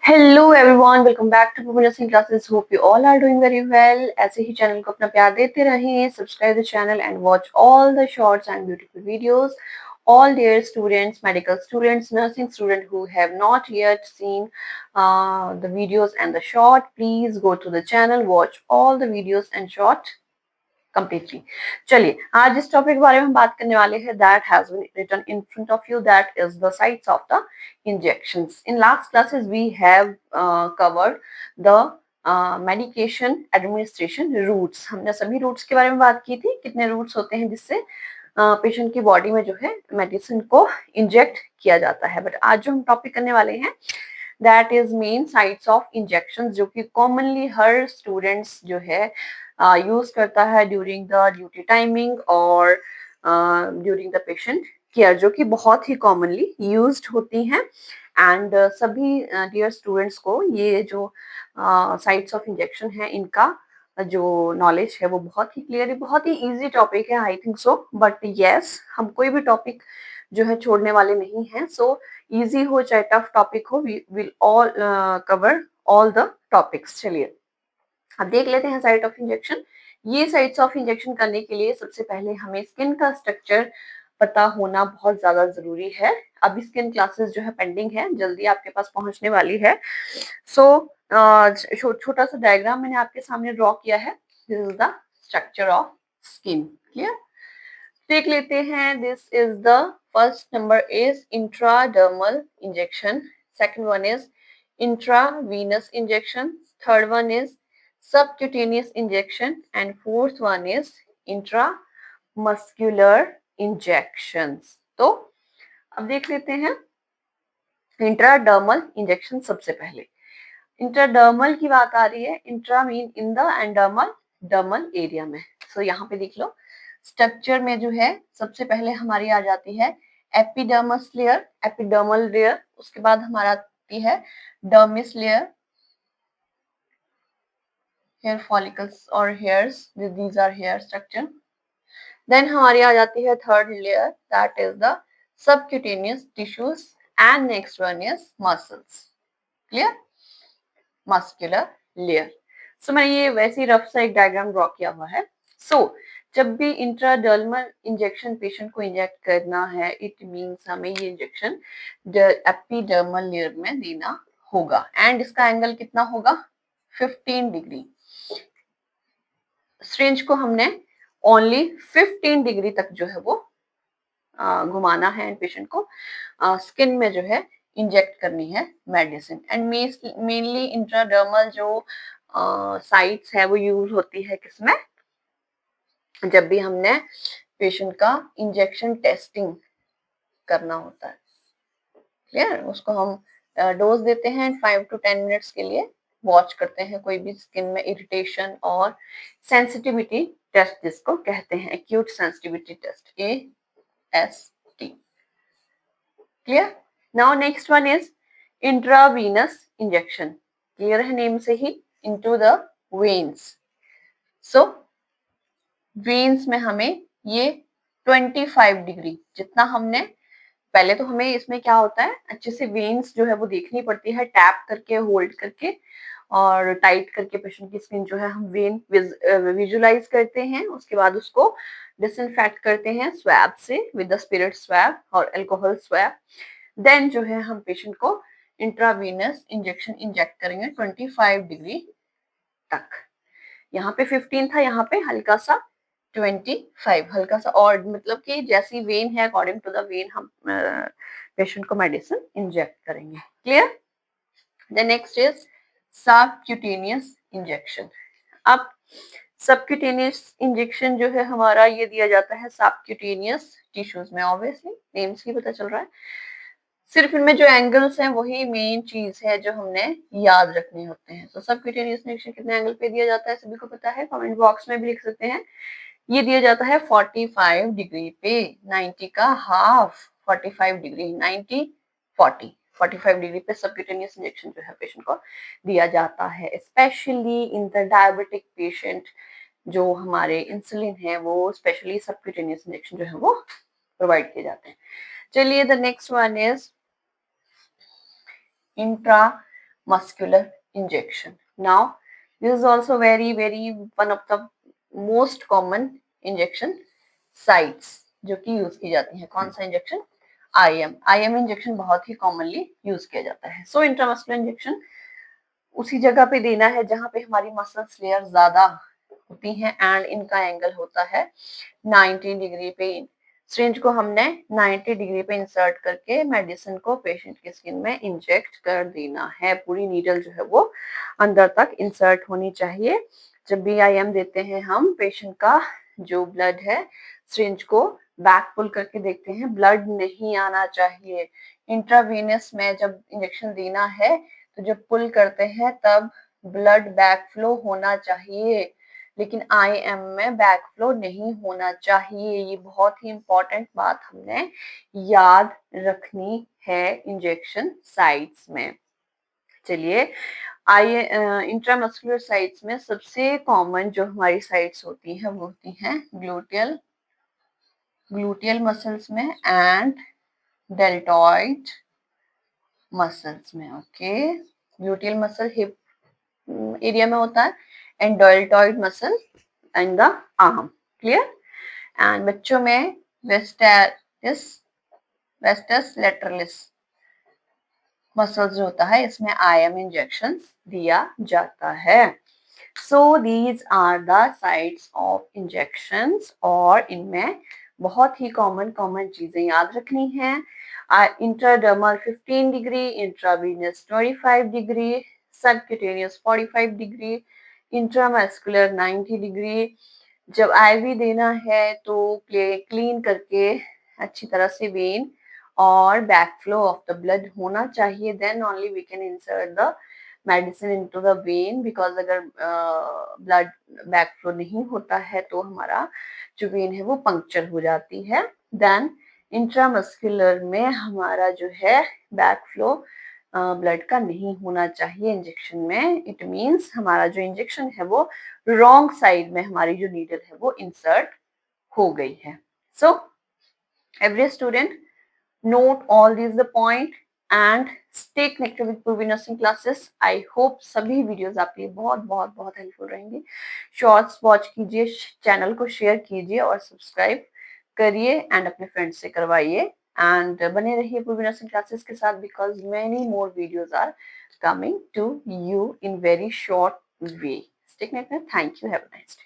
Hello everyone, welcome back to Pooja Singh classes. Hope you all are doing very well. ऐसे ही channel को अपना प्यार देते रहें, subscribe the channel and watch all the shorts and beautiful videos. All dear students, medical students, nursing students who have not yet seen the videos and the short, please go to the channel, watch all the videos and short completely. चलिए, आज जिस topic के बारे में हम बात करने वाले हैं, that has been written in front of you, that is the sites of the injections. In last classes we have covered the medication administration routes. हमने सभी रूट्स के बारे में बात की थी, कितने रूट्स होते हैं जिससे पेशेंट की बॉडी में जो है मेडिसिन को इंजेक्ट किया जाता है. बट आज जो हम टॉपिक करने वाले हैं that is main sites of injection, जो कि कॉमनली हर स्टूडेंट्स जो है यूज करता है ड्यूरिंग द ड्यूटी टाइमिंग और ड्यूरिंग द पेशेंट केयर, जो कि बहुत ही कॉमनली यूज्ड होती हैं. एंड सभी डियर स्टूडेंट्स को ये जो साइट्स ऑफ इंजेक्शन है इनका जो नॉलेज है वो बहुत ही क्लियर है. बहुत ही इजी टॉपिक है, I think so. But yes, हम कोई भी टॉपिक जो है छोड़ने वाले नहीं हैं. सो इजी हो चाहे टफ टॉपिक हो, we will all cover all the topics. चलिए अब देख लेते हैं साइट ऑफ इंजेक्शन. ये साइट्स ऑफ इंजेक्शन करने के लिए सबसे पहले हमें स्किन का स्ट्रक्चर पता होना बहुत ज्यादा जरूरी है. अभी स्किन क्लासेस जो है पेंडिंग है, जल्दी आपके पास पहुंचने वाली है. सो छोटा सा डायग्राम मैंने आपके सामने ड्रॉ किया है. This is the structure of skin. Clear? देख लेते हैं. This is the first number is intradermal injection, second one is intravenous injection, third one is subcutaneous injection, and fourth one is intramuscular injections. तो अब देख लेते हैं intradermal injection. सबसे पहले इंट्राडर्मल की बात आ रही है. Intra mean in the endermal, dermal area में. सो यहाँ पे देख लो स्ट्रक्चर में जो है सबसे पहले हमारी आ जाती है एपिडर्मस लेयर, एपिडर्मल लेयर. उसके बाद हमारा आती है डर्मिस लेयर, हेयर फॉलिकल्स और hairs, these are hair structure. Then हमारी आ जाती है third layer, that is the subcutaneous tissues, and next one is muscles. Clear? Muscular layer. So मैंने ये वैसे ही रफ सा एक डायग्राम ड्रॉ किया हुआ है. सो जब भी इंट्राडर्मल इंजेक्शन पेशेंट को इंजेक्ट करना है, इट मींस हमें ये इंजेक्शन एपिडर्मल लेयर में देना होगा. एंड इसका एंगल कितना होगा? 15 डिग्री. सिरिंज को हमने ओनली 15 डिग्री तक जो है वो घुमाना है एंड पेशेंट को स्किन में जो है इंजेक्ट करनी है मेडिसिन. एंड मेनली इंट्राडर्मल जो साइट्स है वो यूज होती है किसमें? जब भी हमने पेशेंट का इंजेक्शन टेस्टिंग करना होता है. क्लियर? उसको हम डोज देते हैं 5 to 10 मिनट्स के लिए वॉच करते हैं कोई भी स्किन में इरिटेशन और सेंसिटिविटी टेस्ट, जिसको कहते हैं acute sensitivity test, AST. Clear? Now next one is intravenous injection. Clear है नेम से ही, into the veins. So veins में हमें ये 25 डिग्री जितना हमने पहले, तो हमें इसमें क्या होता है अच्छे से वेन्स जो है वो देखनी पड़ती है, टैप करके होल्ड करके और टाइट करके पेशेंट की स्किन जो है हम वेन विजुलाइज करते हैं. उसके बाद उसको डिसइंफेक्ट करते हैं स्वैब से विद द स्पिरिट स्वैब और अल्कोहल स्वैब. देन जो है हम पेशेंट को इंट्रावीनस इंजेक्शन इंजेक्ट करेंगे 25 डिग्री तक. यहाँ पे 15 था, यहाँ पे हल्का सा 25, हल्का सा, और मतलब कि जैसी वेन है अकॉर्डिंग टू द वेन हम पेशेंट को मेडिसिन इंजेक्ट करेंगे. Clear? The next is subcutaneous injection. अब सबक्यूटेनियस इंजेक्शन जो है हमारा ये दिया जाता है सबक्यूटेनियस टिश्यूज में. ऑब्वियसली नेम से ही पता चल रहा है. सिर्फ इनमें जो एंगल्स हैं वही मेन चीज है जो हमने याद रखने होते हैं. तो सबक्यूटेनियस इंजेक्शन कितने एंगल पे दिया जाता है सभी को पता है, कमेंट बॉक्स में भी लिख सकते हैं. ये दिया जाता है 45 डिग्री पे, 90 का हाफ, 45 डिग्री, 90 40, 45 डिग्री पे सबक्यूटेनियस इंजेक्शन जो है पेशेंट को दिया जाता है. Specially in the diabetic patient जो हमारे इंसुलिन है वो स्पेशली सबक्यूटेनियस इंजेक्शन जो है वो प्रोवाइड किए जाते हैं. चलिए the next one is muscular injection. Now, this is also very one of the most common injection sites जो कि यूज की जाती है. कौन सा इंजेक्शन? IM इंजेक्शन बहुत ही कॉमनली यूज किया जाता है. सो इंट्रामस्कुलर इंजेक्शन उसी जगह पे देना है जहां पे हमारी मसल्स लेयर ज्यादा होती हैं एंड इनका एंगल होता है 90 डिग्री पे. सिरिंज को हमने 90 डिग्री पे इंसर्ट करके मेडिसिन को पेशेंट की स्किन में इंजेक्ट कर देना है. पूरी नीडल जो है वो अंदर तक इंसर्ट होनी चाहिए. जब भी IM देते हैं हम पेशेंट का जो ब्लड है सिरिंज को बैक पुल करके देखते हैं, ब्लड नहीं आना चाहिए. इंट्रावेनस में जब इंजेक्शन देना है तो जब पुल करते हैं तब ब्लड बैक फ्लो होना चाहिए, लेकिन IM में बैक फ्लो नहीं होना चाहिए. ये बहुत ही इंपॉर्टेंट बात हमने याद रखनी है इंजेक्शन साइट्स में. चलिए, इंट्रामस्कुलर साइट्स में सबसे कॉमन जो हमारी साइट्स होती हैं वो होती हैं ग्लूटियल मसल्स में एंड डेल्टॉइड मसल्स में. Okay, gluteal muscle hip area में होता है and deltoid muscle in the arm. Clear? And बच्चों में वेस्टस लेटरलिस मसल्स जो होता है इसमें IM इंजेक्शन दिया जाता है. So these are the sites of injections और इनमें बहुत ही कॉमन चीजें याद रखनी है. Intradermal 15 degree, intravenous 25 degree, subcutaneous 45 degree, intramuscular 90 degree. जब IV देना है तो क्लीन करके अच्छी तरह से वेन और back flow of the blood होना चाहिए. Then only we can insert the medicine into the vein, because अगर ब्लड बैक फ्लो नहीं होता है तो हमारा जो वेन है वो पंक्चर हो जाती है. देन इंट्रामस्कुलर में हमारा जो है बैक फ्लो ब्लड का नहीं होना चाहिए इंजेक्शन में. इट मीन्स हमारा जो इंजेक्शन है वो रॉन्ग साइड में हमारी जो नीडल है वो इंसर्ट हो गई है. So every student note all these the point and stay connected with Purvi Nursing classes. I hope सभी वीडियोस आपके लिए बहुत हेल्पफुल रहेंगे. शॉर्ट्स वॉच कीजिए, चैनल को शेयर कीजिए और सब्सक्राइब करिए एंड अपने फ्रेंड्स से करवाइए एंड बने रहिए Purvi Nursing classes के साथ because many more videos are coming to you in very short way. Stay connected. Thank you. Have a nice day.